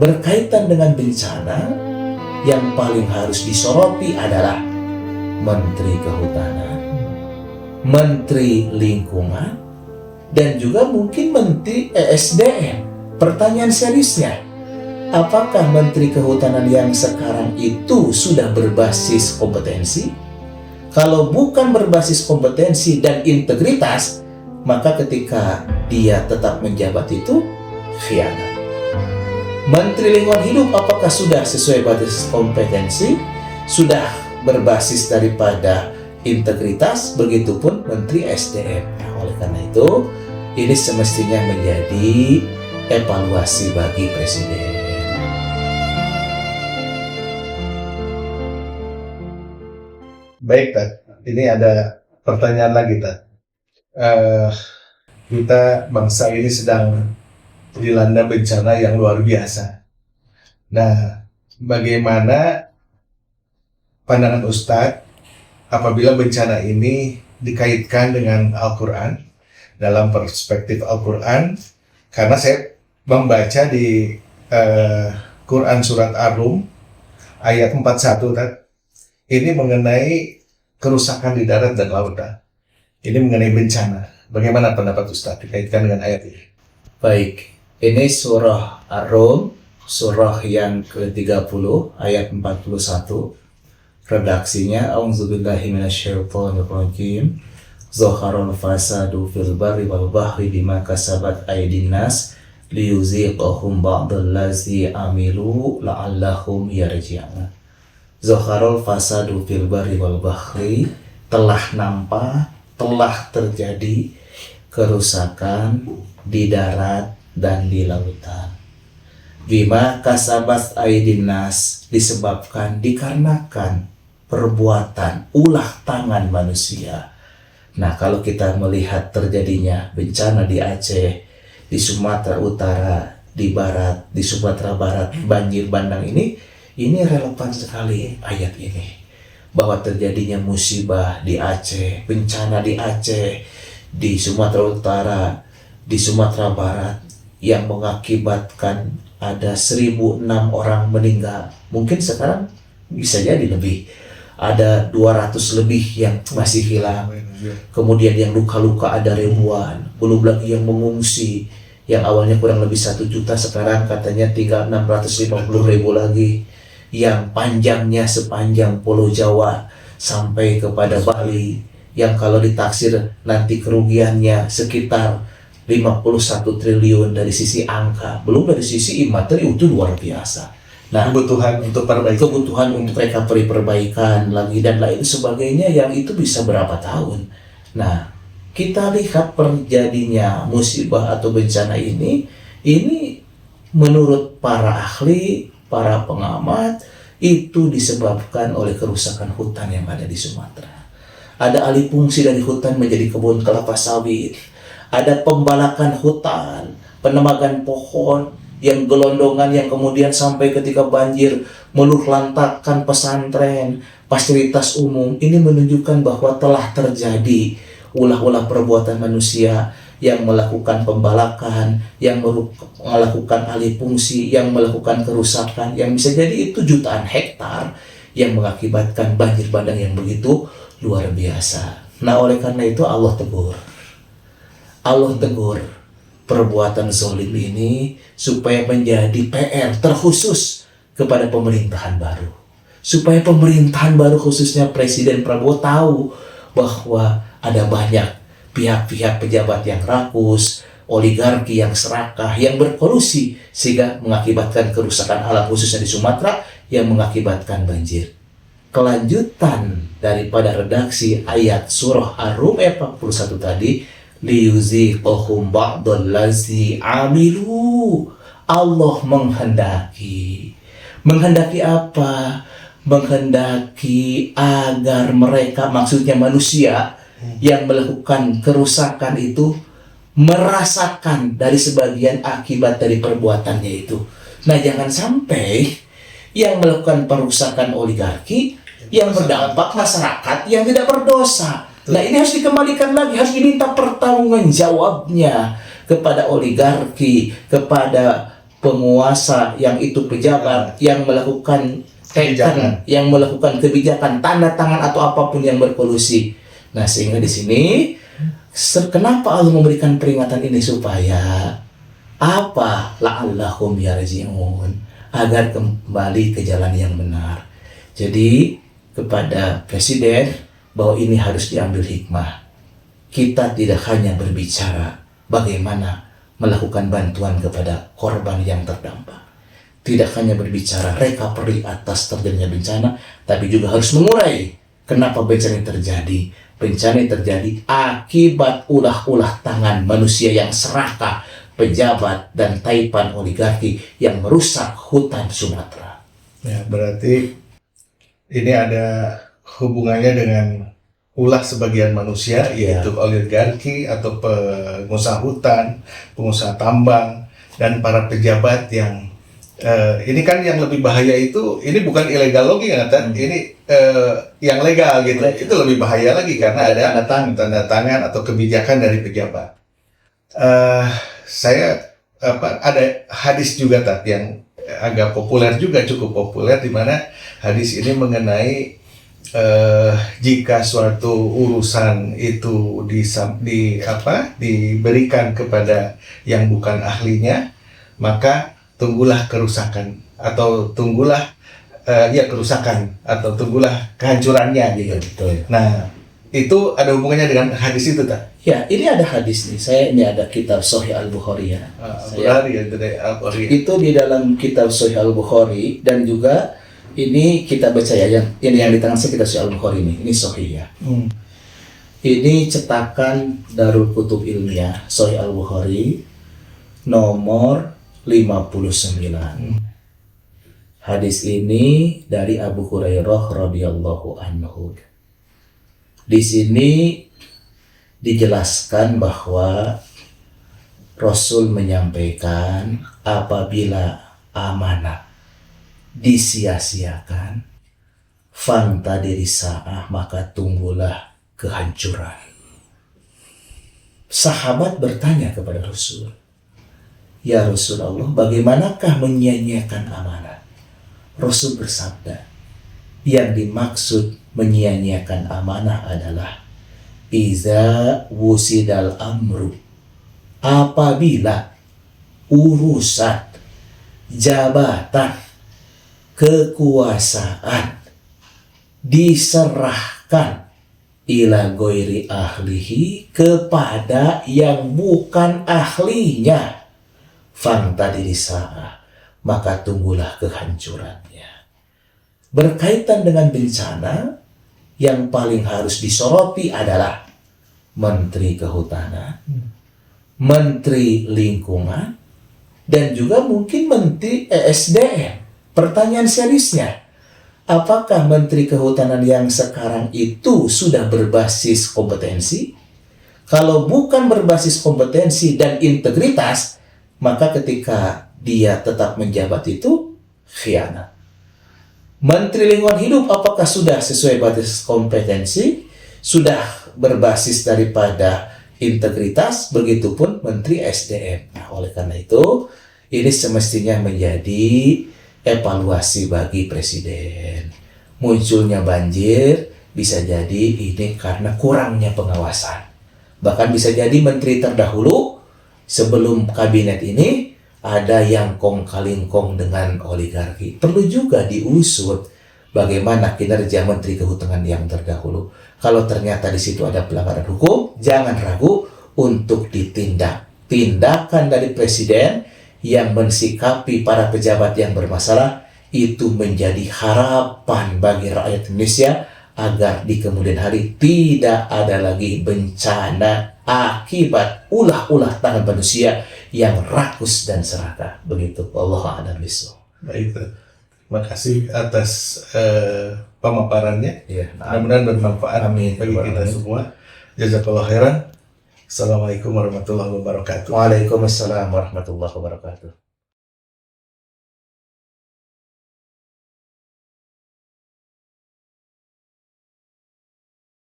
berkaitan dengan bencana, yang paling harus disoroti adalah Menteri Kehutanan, Menteri Lingkungan, dan juga mungkin Menteri ESDM. Pertanyaan seriusnya, apakah Menteri Kehutanan yang sekarang itu sudah berbasis kompetensi? Kalau bukan berbasis kompetensi dan integritas, maka ketika dia tetap menjabat itu khianat. Menteri Lingkungan Hidup apakah sudah sesuai basis kompetensi? Sudah berbasis daripada integritas? Begitupun Menteri SDM. Nah, oleh karena itu, ini semestinya menjadi evaluasi bagi Presiden. Baik, Tad. Ini ada pertanyaan lagi, Tad. Kita bangsa ini sedang dilanda bencana yang luar biasa. Nah, bagaimana pandangan Ustadz apabila bencana ini dikaitkan dengan Al-Quran, dalam perspektif Al-Quran, karena saya membaca di Quran Surat Ar-Rum ayat 41, Tad. Ini mengenai kerusakan di darat dan lautan. Ini mengenai bencana. Bagaimana pendapat Ustaz dikaitkan dengan ayat ini? Baik, ini surah Ar-Rum, surah yang ke-30, ayat 41. Redaksinya, A'udzubillahi minasyaitonirrajim. Zaharul fasadu fil barri wal bahri bima kasabat aydin nas liyuziqahum ba'dallazi amilu la'allahum yarji'un. Zaharul fasadu fil barri wal bahri, telah nampak, telah terjadi kerusakan di darat dan di lautan. Bima kasabat aydin nas, disebabkan, dikarenakan perbuatan ulah tangan manusia. Nah, kalau kita melihat terjadinya bencana di Aceh, di Sumatera Utara, di Barat, di Sumatera Barat, banjir bandang ini relevan sekali ayat ini. Bahwa terjadinya musibah di Aceh, bencana di Aceh, di Sumatera Utara, di Sumatera Barat, yang mengakibatkan ada 1.006 orang meninggal. Mungkin sekarang bisa jadi lebih. Ada 200 lebih yang masih hilang. Kemudian yang luka-luka ada ribuan. Belum lagi yang mengungsi, yang awalnya kurang lebih 1 juta, sekarang katanya tinggal 650.000 lagi. Yang panjangnya sepanjang Pulau Jawa sampai kepada Bali, yang kalau ditaksir nanti kerugiannya sekitar 51 triliun dari sisi angka, belum dari sisi imateri, itu luar biasa. Nah, Kebutuhan untuk recovery, perbaikan lagi dan lain sebagainya, yang itu bisa berapa tahun. Nah, kita lihat terjadinya musibah atau bencana ini menurut para ahli, para pengamat, itu disebabkan oleh kerusakan hutan yang ada di Sumatera. Ada alih fungsi dari hutan menjadi kebun kelapa sawit. Ada pembalakan hutan, penebangan pohon yang gelondongan, yang kemudian sampai ketika banjir meluhlantakkan pesantren, fasilitas umum. Ini menunjukkan bahwa telah terjadi ulah-ulah perbuatan manusia yang melakukan pembalakan, yang melakukan alih fungsi, yang melakukan kerusakan, yang bisa jadi itu jutaan hektar, yang mengakibatkan banjir bandang yang begitu luar biasa. Nah, oleh karena itu Allah tegur perbuatan zalim ini supaya menjadi PR terkhusus kepada pemerintahan baru. Supaya pemerintahan baru, khususnya Presiden Prabowo, tahu bahwa ada banyak pihak-pihak pejabat yang rakus, oligarki yang serakah, yang berkolusi, sehingga mengakibatkan kerusakan alam khususnya di Sumatera, yang mengakibatkan banjir. Kelanjutan daripada redaksi ayat surah Ar-Rum 41 tadi, liyuziqahum ba'dallazi amilu. Allah menghendaki apa? Menghendaki agar mereka, maksudnya manusia yang melakukan kerusakan itu, merasakan dari sebagian akibat dari perbuatannya itu. Nah, jangan sampai yang melakukan perusakan oligarki, yang berdampak masyarakat yang tidak berdosa. Nah, ini harus dikembalikan lagi, harus diminta pertanggungan jawabnya kepada oligarki, kepada penguasa yang itu pejabat yang melakukan Kebijakan. yang melakukan kebijakan, tanda tangan atau apapun yang berkolusi. Nah, sehingga di sini kenapa Allah memberikan peringatan ini supaya apa? La'allahum yarji'un, agar kembali ke jalan yang benar. Jadi kepada presiden bahwa ini harus diambil hikmah. Kita tidak hanya berbicara bagaimana melakukan bantuan kepada korban yang terdampak. Tidak hanya berbicara recovery atas terjadinya bencana, tapi juga harus mengurai kenapa bencana ini terjadi. Bencana ini terjadi akibat ulah-ulah tangan manusia yang serakah, pejabat dan taipan oligarki yang merusak hutan Sumatera. Ya, berarti ini ada hubungannya dengan ulah sebagian manusia, yaitu oligarki atau pengusaha hutan, pengusaha tambang, dan para pejabat yang ini kan yang lebih bahaya itu, ini bukan ilegal lagi kan, ini yang legal gitu. Itu lebih bahaya lagi karena ada tanda tangan atau kebijakan dari pejabat. Saya ada hadis juga yang agak populer juga, cukup populer, di mana hadis ini mengenai jika suatu urusan itu diberikan kepada yang bukan ahlinya, maka tunggulah kerusakan atau tunggulah kehancurannya gitu. Betul. Nah, itu ada hubungannya dengan hadis itu tak? Ya, ini ada hadis nih. Ini ada kitab Sahih Al-Bukhari ya. Itu di dalam kitab Sahih Al-Bukhari, dan juga ini kita baca ya, yang di tangan saya kitab Sahih Al-Bukhari ini Sahih ya. Ini cetakan Darul Kutub Ilmiah Sahih Al-Bukhari nomor 59. Hadis ini dari Abu Hurairah radhiyallahu anhu. Di sini dijelaskan bahwa Rasul menyampaikan apabila amanah disia-siakan, fantadiri sa'ah, maka tunggulah kehancuran. Sahabat bertanya kepada Rasul, "Ya Rasulullah, bagaimanakah menyia-nyiakan amanah?" Rasul bersabda, yang dimaksud menyia-nyiakan amanah adalah iza wusidal amru, apabila urusan, jabatan, kekuasaan diserahkan ila goiri ahlihi, kepada yang bukan ahlinya, fantadiri sa'ah, maka tunggulah kehancurannya. Berkaitan dengan bencana, yang paling harus disoroti adalah Menteri Kehutanan, Menteri Lingkungan, dan juga mungkin Menteri ESDM. Pertanyaan seriusnya, apakah Menteri Kehutanan yang sekarang itu sudah berbasis kompetensi? Kalau bukan berbasis kompetensi dan integritas, maka ketika dia tetap menjabat itu khianat. Menteri Lingkungan Hidup apakah sudah sesuai basis kompetensi, sudah berbasis daripada integritas? Begitupun Menteri SDM. Nah, oleh karena itu, ini semestinya menjadi evaluasi bagi Presiden. Munculnya banjir bisa jadi ini karena kurangnya pengawasan. Bahkan bisa jadi menteri terdahulu sebelum kabinet ini ada yang kong-kalingkong dengan oligarki. Perlu juga diusut bagaimana kinerja Menteri Kehutanan yang terdahulu. Kalau ternyata di situ ada pelanggaran hukum, jangan ragu untuk ditindak. Tindakan dari Presiden yang mensikapi para pejabat yang bermasalah itu menjadi harapan bagi rakyat Indonesia agar di kemudian hari tidak ada lagi bencana akibat ulah-ulah tangan manusia yang rakus dan serakah. Begitu. Wallahu a'lam bishawab. Baik, terima kasih atas pemaparannya. Ya, Mudah-mudahan bermanfaat Amin. bagi kita semua. Jazakallahu khairan. Assalamualaikum warahmatullahi wabarakatuh. Waalaikumsalam warahmatullahi wabarakatuh.